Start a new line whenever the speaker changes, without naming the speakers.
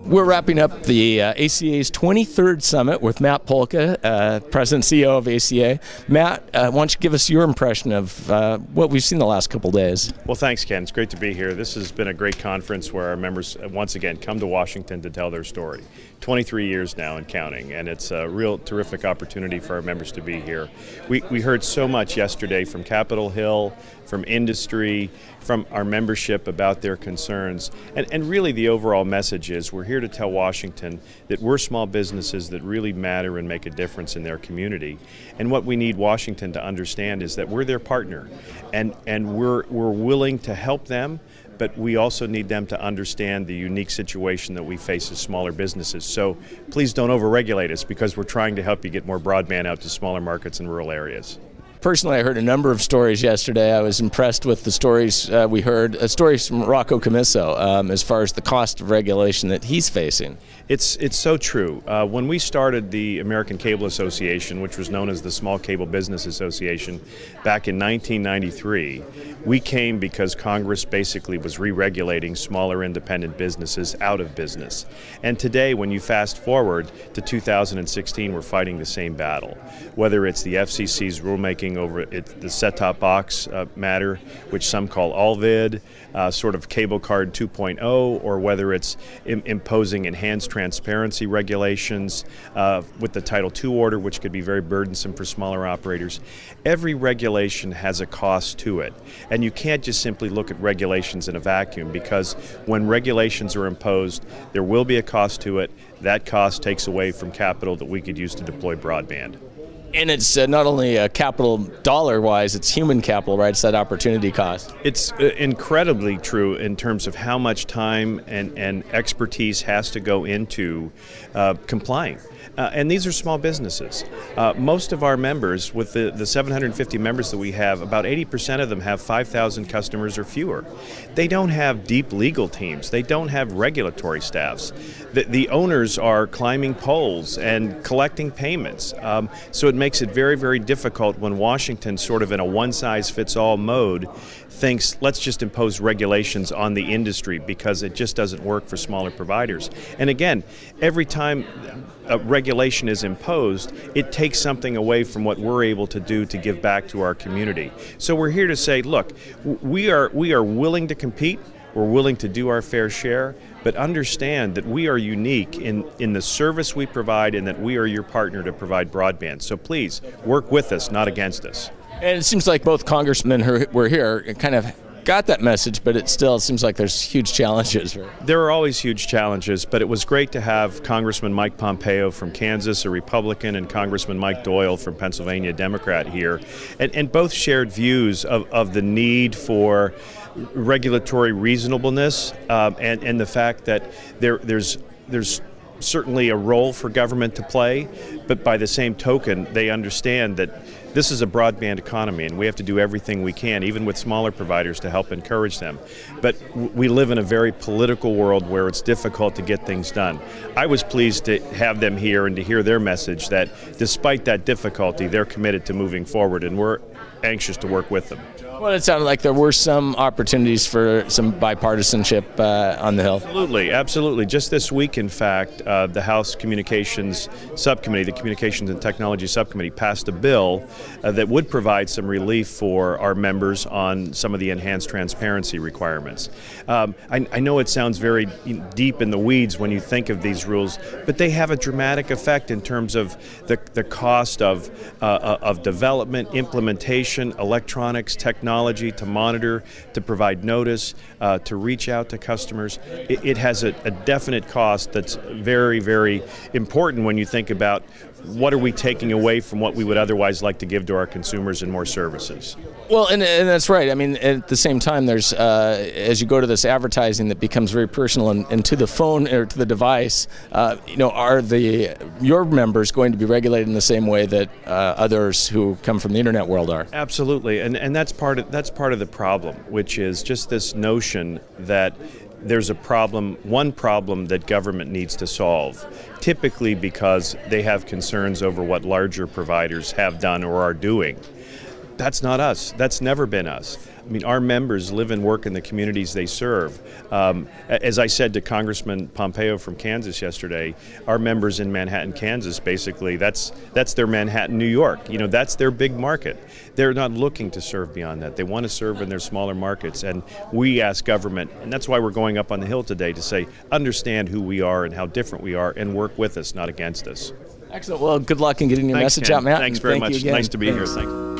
We're wrapping up the ACA's 23rd Summit with Matt Polka, President and CEO of ACA. Matt, why don't you give us your impression of what we've seen the last couple days?
Well, thanks, Ken. It's great to be here. This has been a great conference where our members, once again, come to Washington to tell their story. 23 years now and counting, and it's a real terrific opportunity for our members to be here. We heard so much yesterday from Capitol Hill, from industry, from our membership about their concerns, and really the overall message is we're here to tell Washington that we're small businesses that really matter and make a difference in their community. And what we need Washington to understand is that we're their partner, and we're willing to help them, but we also need them to understand the unique situation that we face as smaller businesses. So please don't overregulate us, because we're trying to help you get more broadband out to smaller markets and rural areas.
Personally, I heard a number of stories yesterday. I was impressed with the stories we heard. Stories from Rocco Commisso as far as the cost of regulation that he's facing.
It's so true. When we started the American Cable Association, which was known as the Small Cable Business Association, back in 1993, we came because Congress basically was re-regulating smaller independent businesses out of business. And today, when you fast forward to 2016, we're fighting the same battle. Whether it's the FCC's rulemaking over the set-top box matter, which some call ALVID, sort of cable card 2.0, or whether it's imposing enhanced transparency regulations with the Title II order, which could be very burdensome for smaller operators. Every regulation has a cost to it, and you can't just simply look at regulations in a vacuum, because when regulations are imposed, there will be a cost to it. That cost takes away from capital that we could use to deploy broadband.
And it's not only capital dollar-wise, it's human capital, right? It's that opportunity cost.
It's incredibly true in terms of how much time and expertise has to go into complying. And these are small businesses. Most of our members, with the 750 members that we have, about 80% of them have 5,000 customers or fewer. They don't have deep legal teams. They don't have regulatory staffs. The owners are climbing poles and collecting payments. So it makes it very, very difficult when Washington, sort of in a one-size-fits-all mode, thinks, let's just impose regulations on the industry, because it just doesn't work for smaller providers. And again, every time a regulation is imposed, it takes something away from what we're able to do to give back to our community. So we're here to say, look, we are willing to compete, we're willing to do our fair share, but understand that we are unique in the service we provide, and that we are your partner to provide broadband. So please, work with us, not against us.
And it seems like both congressmen who were here kind of got that message, but it still seems like there's huge challenges.
There are always huge challenges, but it was great to have Congressman Mike Pompeo from Kansas, a Republican, and Congressman Mike Doyle from Pennsylvania, a Democrat here, and both shared views of the need for regulatory reasonableness and the fact that there's certainly a role for government to play, but by the same token, they understand that this is a broadband economy, and we have to do everything we can, even with smaller providers, to help encourage them. But we live in a very political world where it's difficult to get things done. I was pleased to have them here and to hear their message that despite that difficulty, they're committed to moving forward, and we're anxious to work with them.
Well, it sounded like there were some opportunities for some bipartisanship on the Hill.
Absolutely. Just this week, in fact, the House Communications Subcommittee, the Communications and Technology Subcommittee, passed a bill that would provide some relief for our members on some of the enhanced transparency requirements. I know it sounds very deep in the weeds when you think of these rules, but they have a dramatic effect in terms of the cost of development, implementation, electronics, technology to monitor, to provide notice, to reach out to customers. It has a definite cost that's very, very important when you think about what are we taking away from what we would otherwise like to give to our consumers and more services.
Well, and that's right. I mean, at the same time, there's as you go to this advertising that becomes very personal and to the phone or to the device, are your members going to be regulated in the same way that others who come from the internet world are?
Absolutely, and that's part of the problem, which is just this notion that there's one problem that government needs to solve, typically because they have concerns over what larger providers have done or are doing. That's not us. That's never been us. I mean, our members live and work in the communities they serve. As I said to Congressman Pompeo from Kansas yesterday, our members in Manhattan, Kansas, basically, that's their Manhattan, New York. You know, that's their big market. They're not looking to serve beyond that. They want to serve in their smaller markets. And we ask government, and that's why we're going up on the Hill today, to say, understand who we are and how different we are, and work with us, not against us.
Excellent. Well, good luck in getting your message
Ken.
out, Matt.
Thanks very much. Nice to be here. Thanks.